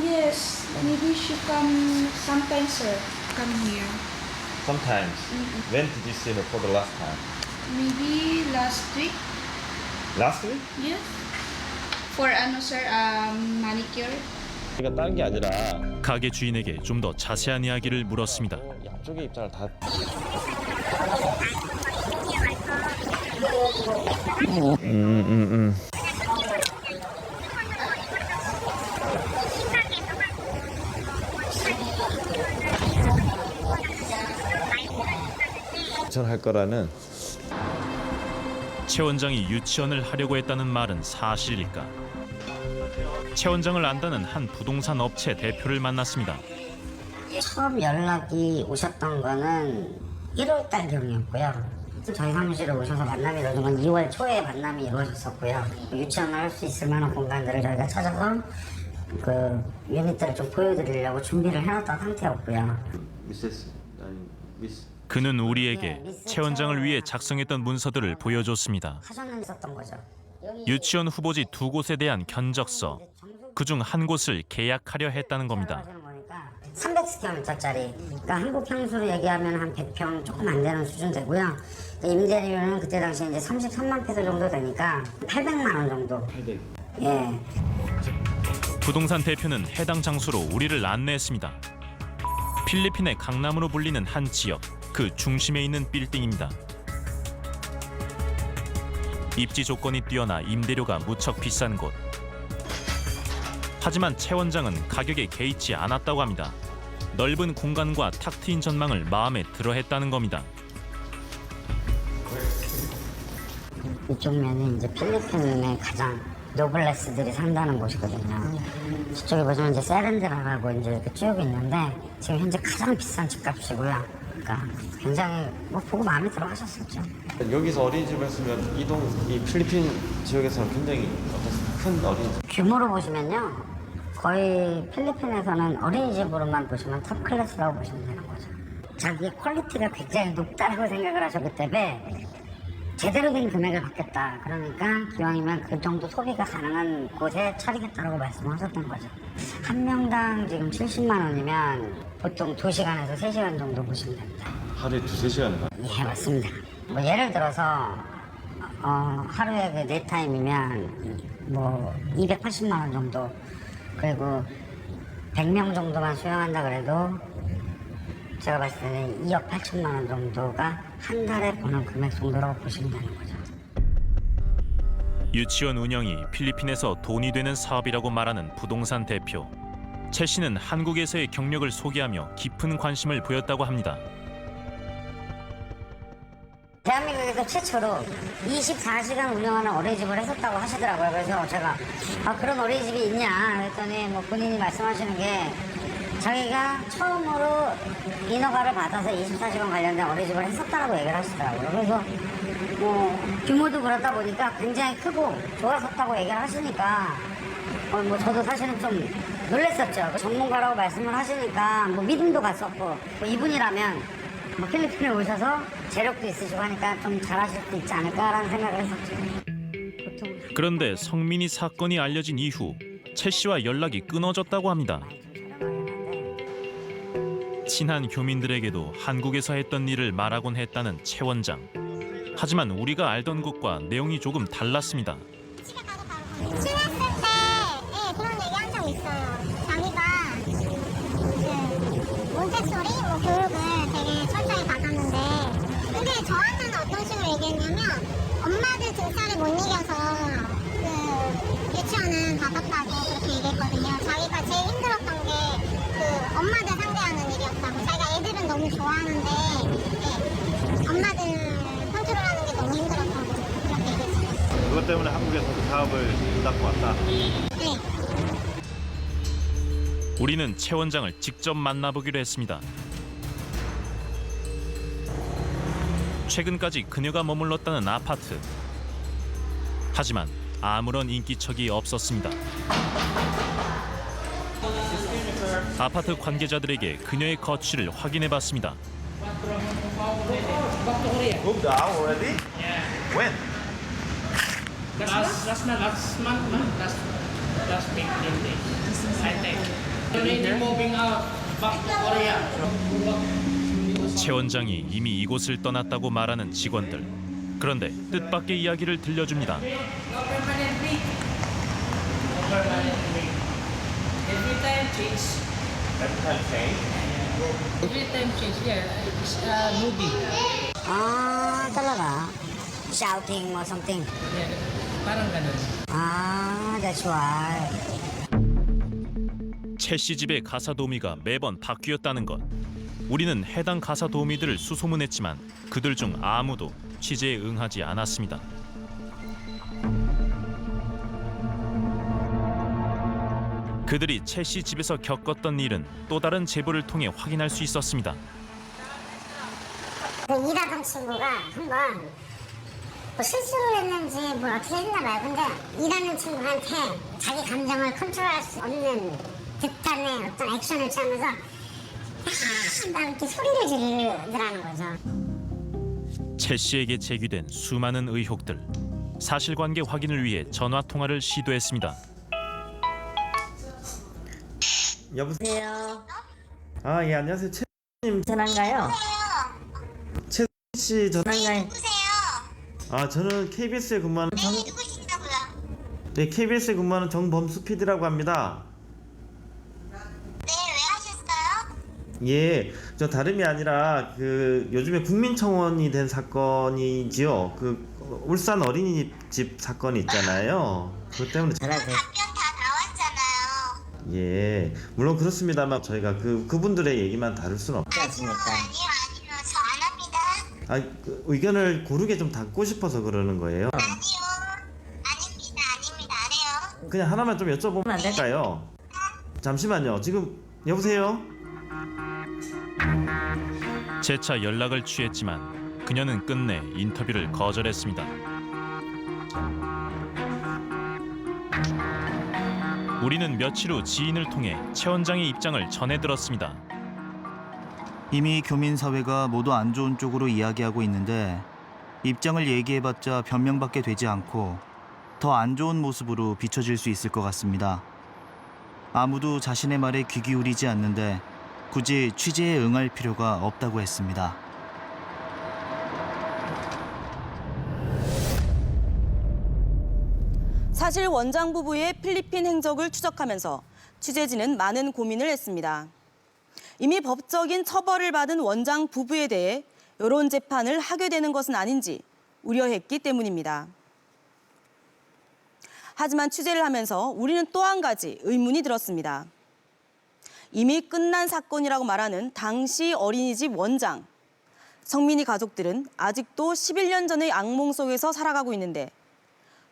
Yes. Maybe she come sometimes, sir. Come here. Sometimes. When did you see her for the last time? Maybe last week. Last week? Yes. For sir, manicure. 이가 딴 게 아니라 가게 주인에게 좀 더 자세한 이야기를 물었습니다. 양쪽의 입장을 다 할 거라는. 채 원장이 유치원을 하려고 했다는 말은 사실일까? 채 원장을 안다는 한 부동산 업체 대표를 만났습니다. 처음 연락이 오셨던 거는 1월 달경이었고요. 저희 사무실에 오셔서 만남이 이루어진 건 2월 초에 만남이 이루어졌었고요. 유치원을 할 수 있을 만한 공간들을 저희가 찾아서 그 유닛들을 좀 보여드리려고 준비를 해놨던 상태였고요. 그는 우리에게 채 원장을 위해 작성했던 문서들을 보여줬습니다. 하셨던 거죠. 유치원 후보지 2곳에 대한 견적서, 그중 한 곳을 계약하려 했다는 겁니다. 300스퀘어미터짜리, 그러니까 한국 평수로 얘기하면 한 100평 조금 안 되는 수준 되고요. 임대료는 그때 당시 이제 33만 페소 정도 되니까 800만 원 정도. 예. 부동산 대표는 해당 장소로 우리를 안내했습니다. 필리핀의 강남으로 불리는 한 지역, 그 중심에 있는 빌딩입니다. 입지 조건이 뛰어나 임대료가 무척 비싼 곳. 하지만 최 원장은 가격에 개의치 않았다고 합니다. 넓은 공간과 탁 트인 전망을 마음에 들어했다는 겁니다. 이쪽 면이 이제 필리핀의 가장 노블레스들이 산다는 곳이거든요. 저쪽에 보시면 이제 세렌드라라고 이제 이렇게 쭉 있는데 지금 현재 가장 비싼 집값이고요. 그러니까 굉장히 뭐 보고 마음에 들어하셨었죠. 여기서 어린이집을 했으면 이 필리핀 지역에서는 굉장히 큰 어린이집. 규모로 보시면요. 거의 필리핀에서는 어린이집으로만 보시면 탑 클래스라고 보시면 되는 거죠. 자기의 퀄리티가 굉장히 높다고 생각을 하셨기 때문에 제대로 된 금액을 받겠다. 그러니까 기왕이면 그 정도 소비가 가능한 곳에 차리겠다라고 말씀하셨던 거죠. 한 명당 지금 70만 원이면 보통 2시간에서 3시간 정도 보시면 됩니다. 하루에 2-3시간? 예, 맞습니다. 뭐 예를 들어서 하루에 그 4타임이면 뭐 280만 원 정도, 그리고 100명 정도만 수용한다 그래도 제가 봤을 때는 2억 8천만 원 정도가 한 달에 버는 금액 정도라고 보시면 되는 거죠. 유치원 운영이 필리핀에서 돈이 되는 사업이라고 말하는 부동산 대표. 최 씨는 한국에서의 경력을 소개하며 깊은 관심을 보였다고 합니다. 대한민국에서 최초로 24시간 운영하는 어린이집을 했었다고 하시더라고요. 그래서 제가 그런 어린이집이 있냐 그랬더니 뭐 본인이 말씀하시는 게 자기가 처음으로 인허가를 받아서 24시간 관련된 어린이집을 했었다라고 얘기를 하시더라고요. 그래서 뭐 규모도 그렇다 보니까 굉장히 크고 좋았었다고 얘기를 하시니까 뭐 저도 사실은 좀 놀랬었죠. 전문가라고 말씀을 하시니까 뭐 믿음도 갔었고 뭐 이분이라면 뭐 필리핀에 오셔서 재력도 있으시고 하니까 좀 잘하실 수 있지 않을까라는 생각을 했었죠. 그런데 성민이 사건이 알려진 이후 최 씨와 연락이 끊어졌다고 합니다. 친한 교민들에게도 한국에서 했던 일을 말하곤 했다는 최 원장. 하지만 우리가 알던 것과 내용이 조금 달랐습니다. 친했을 때 그런 얘기 한 적 있어요. 자기가 그 몬테소리 교육을 되게 철저히 받았는데 근데 저한테는 어떤 식으로 얘기했냐면 엄마들 등살을 못 이겨서 그 유치원은 가깝다고 그렇게 얘기했거든요. 자기가 제일 힘들었던 게 그 엄마들 상대하는 일이었다고. 자기가 애들은 너무 좋아하는데 엄마들 컨트롤하는 게 너무 힘들었다고 그렇게 얘기했어요. 그것 때문에 한국에서도 사업을 닫고 왔다. 네. 우리는 최 원장을 직접 만나보기로 했습니다. 최근까지 그녀가 머물렀다는 아파트. 하지만 아무런 인기척이 없었습니다. 아파트 관계자들에게 그녀의 거취를 확인해봤습니다. Moved out already? When? Last month, last week, I think. Already moving out back to Korea. 최 원장이 이미 이곳을 떠났다고 말하는 직원들. 그런데 뜻밖의 이야기를 들려줍니다. Every time change. Every time change? Every time change, yeah. It's movie. talaga. Shouting or something. Yeah, parang ganun. That's why. 최 씨 집의 가사 도우미가 매번 바뀌었다는 것. 우리는 해당 가사 도우미들을 수소문했지만 그들 중 아무도 취재에 응하지 않았습니다. 그들이 최 씨 집에서 겪었던 일은 또 다른 제보를 통해 확인할 수 있었습니다. 그 일하던 친구가 한번 뭐 실수를 했는지 뭘 어떻게 했나 봐요. 근데 일하는 친구한테 자기 감정을 컨트롤할 수 없는 듯한의 어떤 액션을 취하면서 막 이렇게 소리를 지르더라는 거죠. 최 씨에게 제기된 수많은 의혹들. 사실관계 확인을 위해 전화 통화를 시도했습니다. 여보세요. 아, 예, 안녕하세요. 최님 전화인가요? 최씨 전화인가요? 아, 저는 KBS에 근무하는 네, KBS에 근무하는 정범수 PD라고 합니다. 예, 저 다름이 아니라 그 요즘에 국민청원이 된 사건이지요. 그 울산 어린이집 사건이 있잖아요. 그것 때문에 예, 물론 그렇습니다만 저희가 그분들의 얘기만 다룰 수는 없지 않습니까? 아, 그 의견을 고르게 좀 담고 싶어서 그러는 거예요. 그냥 하나만 좀 여쭤보면 안 될까요? 잠시만요. 지금 여보세요? 재차 연락을 취했지만 그녀는 끝내 인터뷰를 거절했습니다. 우리는 며칠 후 지인을 통해 최 원장의 입장을 전해 들었습니다. 이미 교민사회가 모두 안 좋은 쪽으로 이야기하고 있는데 입장을 얘기해봤자 변명밖에 되지 않고 더 안 좋은 모습으로 비춰질 수 있을 것 같습니다. 아무도 자신의 말에 귀 기울이지 않는데 굳이 취재에 응할 필요가 없다고 했습니다. 사실 원장 부부의 필리핀 행적을 추적하면서 취재진은 많은 고민을 했습니다. 이미 법적인 처벌을 받은 원장 부부에 대해 여론 재판을 하게 되는 것은 아닌지 우려했기 때문입니다. 하지만 취재를 하면서 우리는 또 한 가지 의문이 들었습니다. 이미 끝난 사건이라고 말하는 당시 어린이집 원장. 성민이 가족들은 아직도 11년 전의 악몽 속에서 살아가고 있는데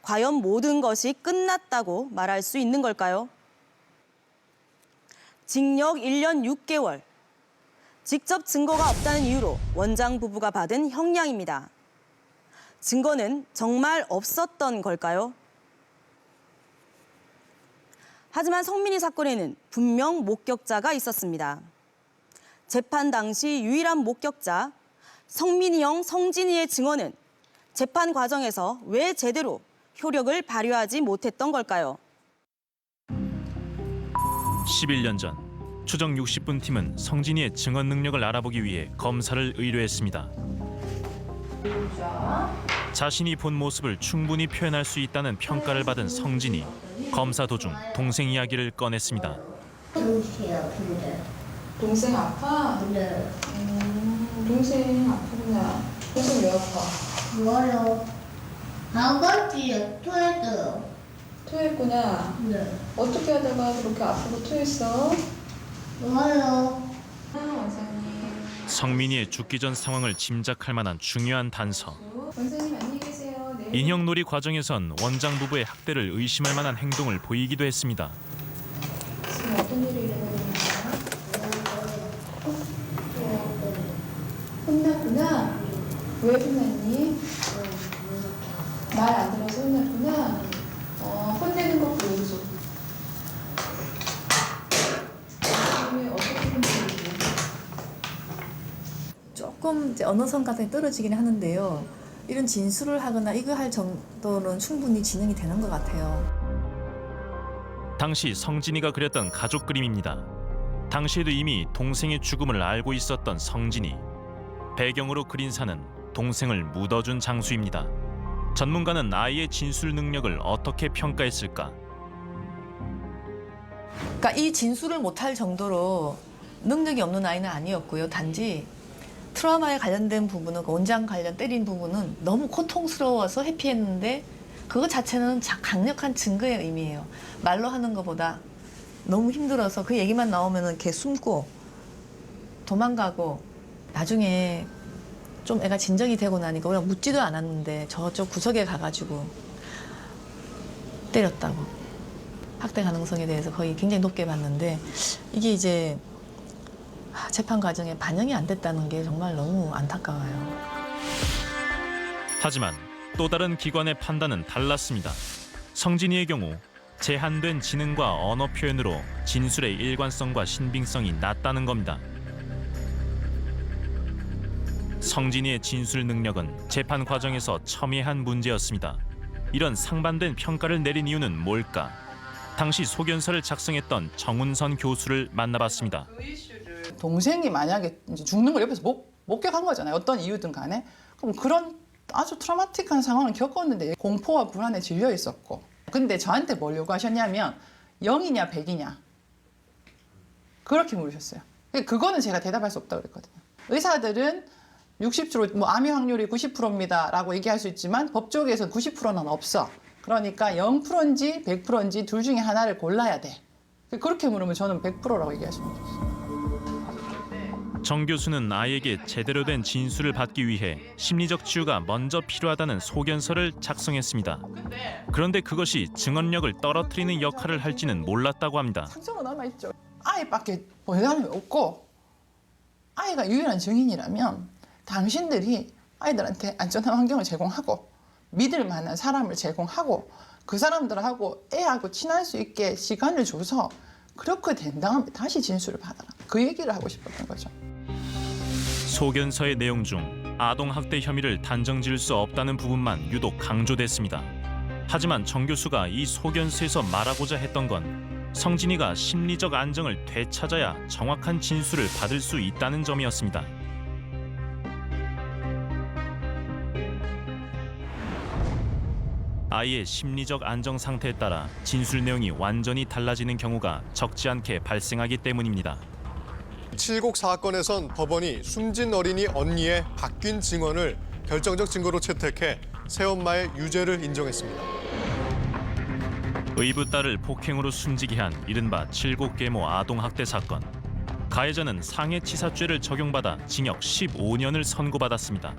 과연 모든 것이 끝났다고 말할 수 있는 걸까요? 징역 1년 6개월. 직접 증거가 없다는 이유로 원장 부부가 받은 형량입니다. 증거는 정말 없었던 걸까요? 하지만 성민이 사건에는 분명 목격자가 있었습니다. 재판 당시 유일한 목격자 성민이 형 성진이의 증언은 재판 과정에서 왜 제대로 효력을 발휘하지 못했던 걸까요? 11년 전 추정 60분 팀은 성진이의 증언 능력을 알아보기 위해 검사를 의뢰했습니다. 자신이 본 모습을 충분히 표현할 수 있다는 평가를 받은 성진이 검사 도중 동생 이야기를 꺼냈습니다. 동생 아파? 네. 동생 아프구나. 동생 왜 아파? 뭐요? 아버지요, 토했어요. 토했구나. 네. 어떻게 하다가 그렇게 아프고 토했어? 뭐요? 원장님. 성민이의 죽기 전 상황을 짐작할 만한 중요한 단서. 원장님 안녕히 계세요. 네. 인형놀이 과정에선 원장 부부의 학대를 의심할 만한 행동을 보이기도 했습니다. 지금 어떤 일이 일어나는 거야? 혼났구나? 왜 혼났니? 말 안 들어서 혼났구나? 혼내는 거 보여줘. 조금 이제 어느 선까지 떨어지긴 하는데요. 이런 진술을 하거나 이거 할 정도는 충분히 진행이 되는 것 같아요. 당시 성진이가 그렸던 가족 그림입니다. 당시에도 이미 동생의 죽음을 알고 있었던 성진이. 배경으로 그린 산은 동생을 묻어준 장소입니다. 전문가는 아이의 진술 능력을 어떻게 평가했을까? 그러니까 이 진술을 못할 정도로 능력이 없는 아이는 아니었고요. 단지 트라우마에 관련된 부분은, 원장 관련 때린 부분은 너무 고통스러워서 회피했는데 그거 자체는 강력한 증거의 의미예요. 말로 하는 것보다 너무 힘들어서 그 얘기만 나오면 이렇게 숨고 도망가고, 나중에 좀 애가 진정이 되고 나니까 우리가 묻지도 않았는데 저쪽 구석에 가가지고 때렸다고. 학대 가능성에 대해서 거의 굉장히 높게 봤는데 이게 이제 재판 과정에 반영이 안 됐다는 게 정말 너무 안타까워요. 하지만 또 다른 기관의 판단은 달랐습니다. 성진이의 경우 제한된 지능과 언어 표현으로 진술의 일관성과 신빙성이 낮다는 겁니다. 성진이의 진술 능력은 재판 과정에서 첨예한 문제였습니다. 이런 상반된 평가를 내린 이유는 뭘까? 당시 소견서를 작성했던 정운선 교수를 만나봤습니다. 동생이 만약에 이제 죽는 걸 옆에서 목격한 거잖아요. 어떤 이유든 간에. 그럼 그런 아주 트라우마틱한 상황을 겪었는데 공포와 불안에 질려 있었고. 근데 저한테 뭘 요구하셨냐면 0이냐 100이냐 그렇게 물으셨어요. 그거는 제가 대답할 수 없다고 그랬거든요. 의사들은 60% 뭐 암의 확률이 90%입니다라고 얘기할 수 있지만 법조계에서 90%는 없어. 그러니까 0%인지 100%인지 둘 중에 하나를 골라야 돼. 그렇게 물으면 저는 100%라고 얘기하시면 좋겠어요. 정 교수는 아이에게 제대로 된 진술을 받기 위해 심리적 치유가 먼저 필요하다는 소견서를 작성했습니다. 그런데 그것이 증언력을 떨어뜨리는 역할을 할지는 몰랐다고 합니다. 상처가 남아있죠. 아이밖에 보는 사람이 없고 아이가 유일한 증인이라면 당신들이 아이들한테 안전한 환경을 제공하고 믿을 만한 사람을 제공하고 그 사람들하고 애하고 친할 수 있게 시간을 줘서 그렇게 된 다음에 다시 진술을 받아라. 그 얘기를 하고 싶었던 거죠. 소견서의 내용 중 아동학대 혐의를 단정지을 수 없다는 부분만 유독 강조됐습니다. 하지만 정 교수가 이 소견서에서 말하고자 했던 건 성진이가 심리적 안정을 되찾아야 정확한 진술을 받을 수 있다는 점이었습니다. 아이의 심리적 안정 상태에 따라 진술 내용이 완전히 달라지는 경우가 적지 않게 발생하기 때문입니다. 칠곡 사건에선 법원이 숨진 어린이 언니의 바뀐 증언을 결정적 증거로 채택해 새엄마의 유죄를 인정했습니다. 의붓 딸을 폭행으로 숨지게 한 이른바 칠곡 계모 아동학대 사건. 가해자는 상해치사죄를 적용받아 징역 15년을 선고받았습니다.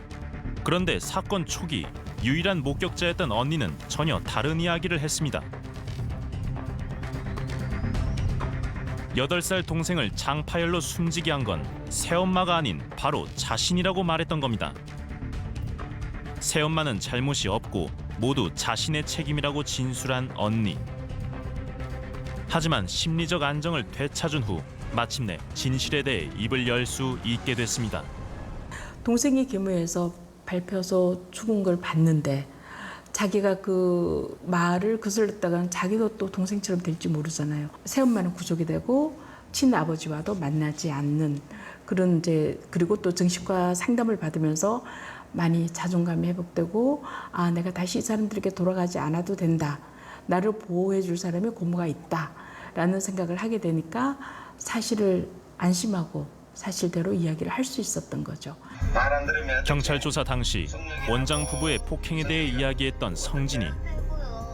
그런데 사건 초기 유일한 목격자였던 언니는 전혀 다른 이야기를 했습니다. 8살 동생을 장파열로 숨지게 한 건 새엄마가 아닌 바로 자신이라고 말했던 겁니다. 새엄마는 잘못이 없고 모두 자신의 책임이라고 진술한 언니. 하지만 심리적 안정을 되찾은 후 마침내 진실에 대해 입을 열 수 있게 됐습니다. 동생이 계모해서 밟혀서 죽은 걸 봤는데 자기가 그 말을 거슬렀다가는 자기도 또 동생처럼 될지 모르잖아요. 새엄마는 구속이 되고 친아버지와도 만나지 않는 그런 그리고 또 정신과 상담을 받으면서 많이 자존감이 회복되고 아 내가 다시 이 사람들에게 돌아가지 않아도 된다. 나를 보호해 줄 사람이 고모가 있다라는 생각을 하게 되니까 사실을 안심하고 사실대로 이야기를 할 수 있었던 거죠. 경찰 조사 당시 원장 부부의 폭행에 대해 이야기했던 성진이.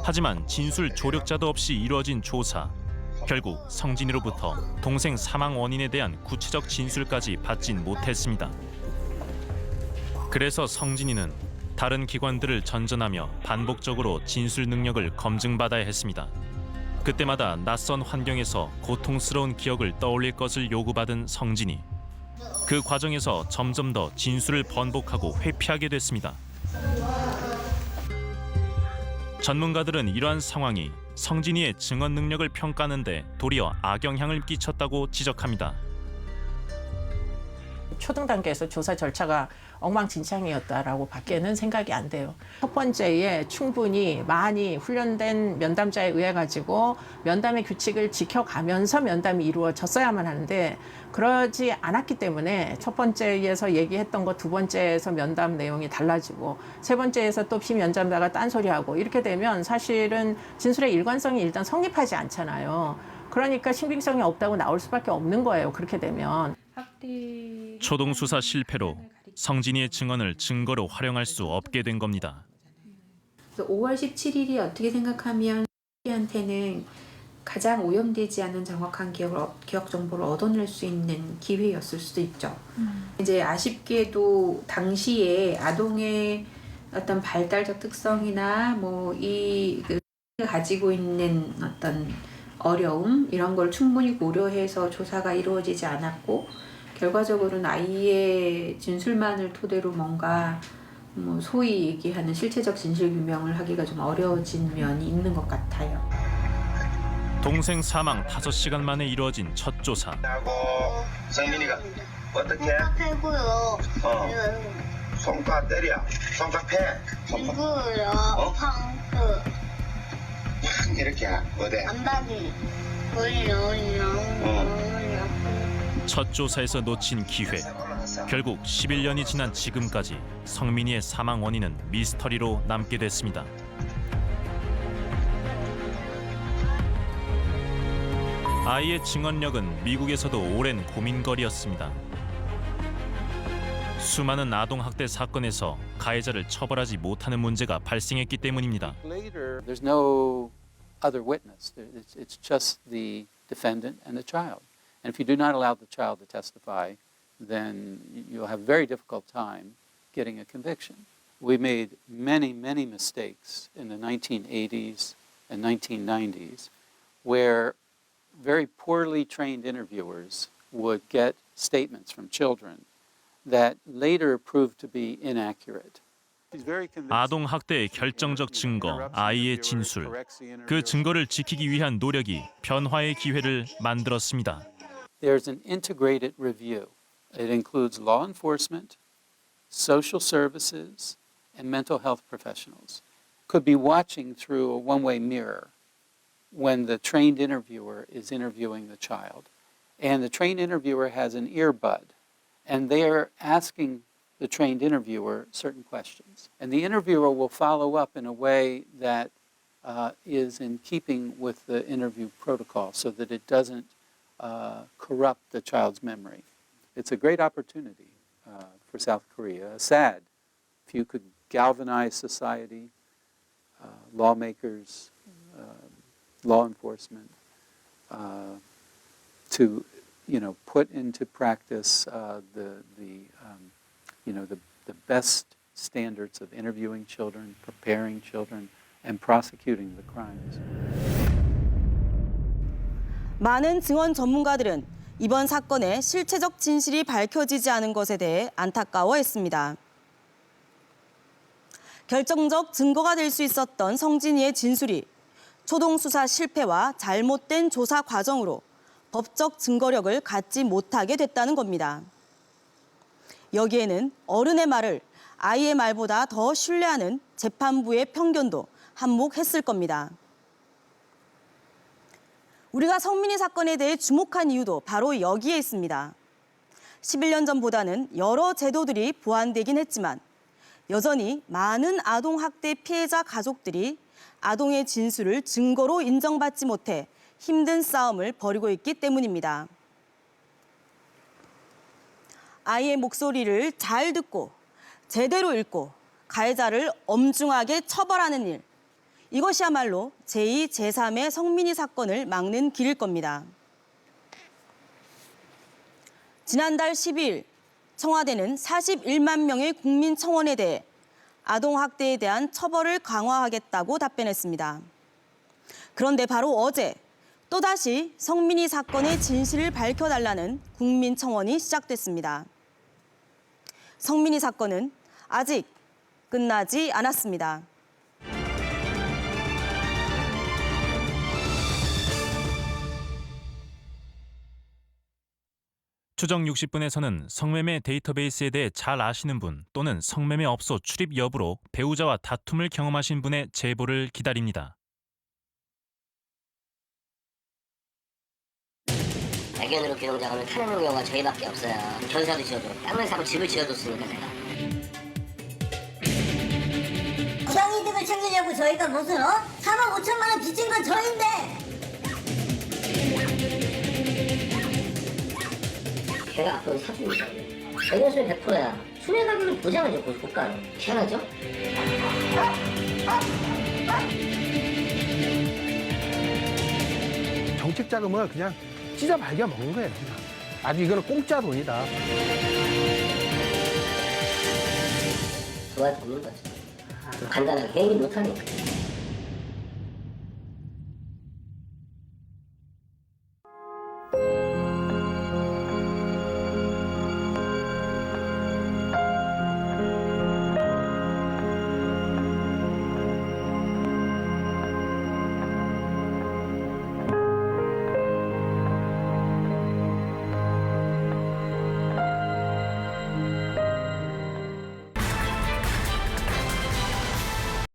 하지만 진술 조력자도 없이 이루어진 조사. 결국 성진이로부터 동생 사망 원인에 대한 구체적 진술까지 받진 못했습니다. 그래서 성진이는 다른 기관들을 전전하며 반복적으로 진술 능력을 검증받아야 했습니다. 그때마다 낯선 환경에서 고통스러운 기억을 떠올릴 것을 요구받은 성진이. 그 과정에서 점점 더 진술을 번복하고 회피하게 됐습니다. 전문가들은 이러한 상황이 성진이의 증언 능력을 평가하는데 도리어 악영향을 끼쳤다고 지적합니다. 초등 단계에서 조사 절차가 엉망진창이었다라고 밖에는 생각이 안 돼요. 첫 번째에 충분히 많이 훈련된 면담자에 의해 가지고 면담의 규칙을 지켜가면서 면담이 이루어졌어야만 하는데 그러지 않았기 때문에 첫 번째에서 얘기했던 거 두 번째에서 면담 내용이 달라지고 세 번째에서 또 피면담자가 딴소리하고 이렇게 되면 사실은 진술의 일관성이 일단 성립하지 않잖아요. 그러니까 신빙성이 없다고 나올 수밖에 없는 거예요. 그렇게 되면. 초동 수사 실패로 성진이의 증언을 증거로 활용할 수 없게 된 겁니다. 5월 17일이 어떻게 생각하면 한테는 가장 오염되지 않은 정확한 기억 정보를 얻어낼 수 있는 기회였을 수도 있죠. 이제 아쉽게도 당시에 아동의 어떤 발달적 특성이나 가지고 있는 어떤 어려움 이런 걸 충분히 고려해서 조사가 이루어지지 않았고 결과적으로는 아이의 진술만을 토대로 뭔가 소위 얘기하는 실체적 진실 규명을 하기가 좀 어려워진 면이 있는 것 같아요. 동생 사망 5시간 만에 이루어진 첫 조사. 성민이가 어떻게? 패고요. 손가 때려. 손가 패. 이거요. 이렇게 어디? 안다리. 올려. 첫 조사에서 놓친 기회. 결국 11년이 지난 지금까지 성민이의 사망 원인은 미스터리로 남게 됐습니다. 아이의 증언력은 미국에서도 오랜 고민거리였습니다. 수많은 아동학대 사건에서 가해자를 처벌하지 못하는 문제가 발생했기 때문입니다. There's no other witness. It's just the defendant and the child. And if you do not allow the child to testify, then you'll have a very difficult time getting a conviction. We made many, many mistakes in the 1980s and 1990s where very poorly trained interviewers would get statements from children that later proved to be inaccurate. 아동학대의 결정적 증거, 아이의 진술. 그 증거를 지키기 위한 노력이 변화의 기회를 만들었습니다. There's an integrated review. It includes law enforcement, social services, and mental health professionals. Could be watching through a one-way mirror when the trained interviewer is interviewing the child. And the trained interviewer has an earbud, and they're asking the trained interviewer certain questions. And the interviewer will follow up in a way that is in keeping with the interview protocol so that it doesn't corrupt the child's memory. It's a great opportunity for South Korea. Sad if you could galvanize society, lawmakers, law enforcement, to put into practice the best standards of interviewing children, preparing children, and prosecuting the crimes. 많은 증언 전문가들은 이번 사건의 실체적 진실이 밝혀지지 않은 것에 대해 안타까워했습니다. 결정적 증거가 될 수 있었던 성진이의 진술이 초동 수사 실패와 잘못된 조사 과정으로 법적 증거력을 갖지 못하게 됐다는 겁니다. 여기에는 어른의 말을 아이의 말보다 더 신뢰하는 재판부의 편견도 한몫했을 겁니다. 우리가 성민이 사건에 대해 주목한 이유도 바로 여기에 있습니다. 11년 전보다는 여러 제도들이 보완되긴 했지만 여전히 많은 아동학대 피해자 가족들이 아동의 진술을 증거로 인정받지 못해 힘든 싸움을 벌이고 있기 때문입니다. 아이의 목소리를 잘 듣고 제대로 읽고 가해자를 엄중하게 처벌하는 일. 이것이야말로 제2, 제3의 성민이 사건을 막는 길일 겁니다. 지난달 12일 청와대는 41만 명의 국민 청원에 대해 아동학대에 대한 처벌을 강화하겠다고 답변했습니다. 그런데 바로 어제 또다시 성민이 사건의 진실을 밝혀달라는 국민 청원이 시작됐습니다. 성민이 사건은 아직 끝나지 않았습니다. 추정 60분에서는 성매매 데이터베이스에 대해 잘 아시는 분 또는 성매매 업소 출입 여부로 배우자와 다툼을 경험하신 분의 제보를 기다립니다. 애견으로 규정작업을 타는 경우가 저희밖에 없어요. 견사도 지어줘. 땅을 사고 집을 지어줬으니까 제가. 부당이득을 챙기려고 저희가 무슨 4만 5천만 원 빚진 건 저인데. 걔가 앞으로 사줍니다. 애견수는 100%야. 순회 가격을 보장해줘, 국가로. 희한하죠? 정책 자금을 그냥 찢어 발겨 먹은 거예요. 그냥. 아주 이거는 공짜 돈이다. 좋아서 없는 거죠. 간단하게 얘기 못하니까.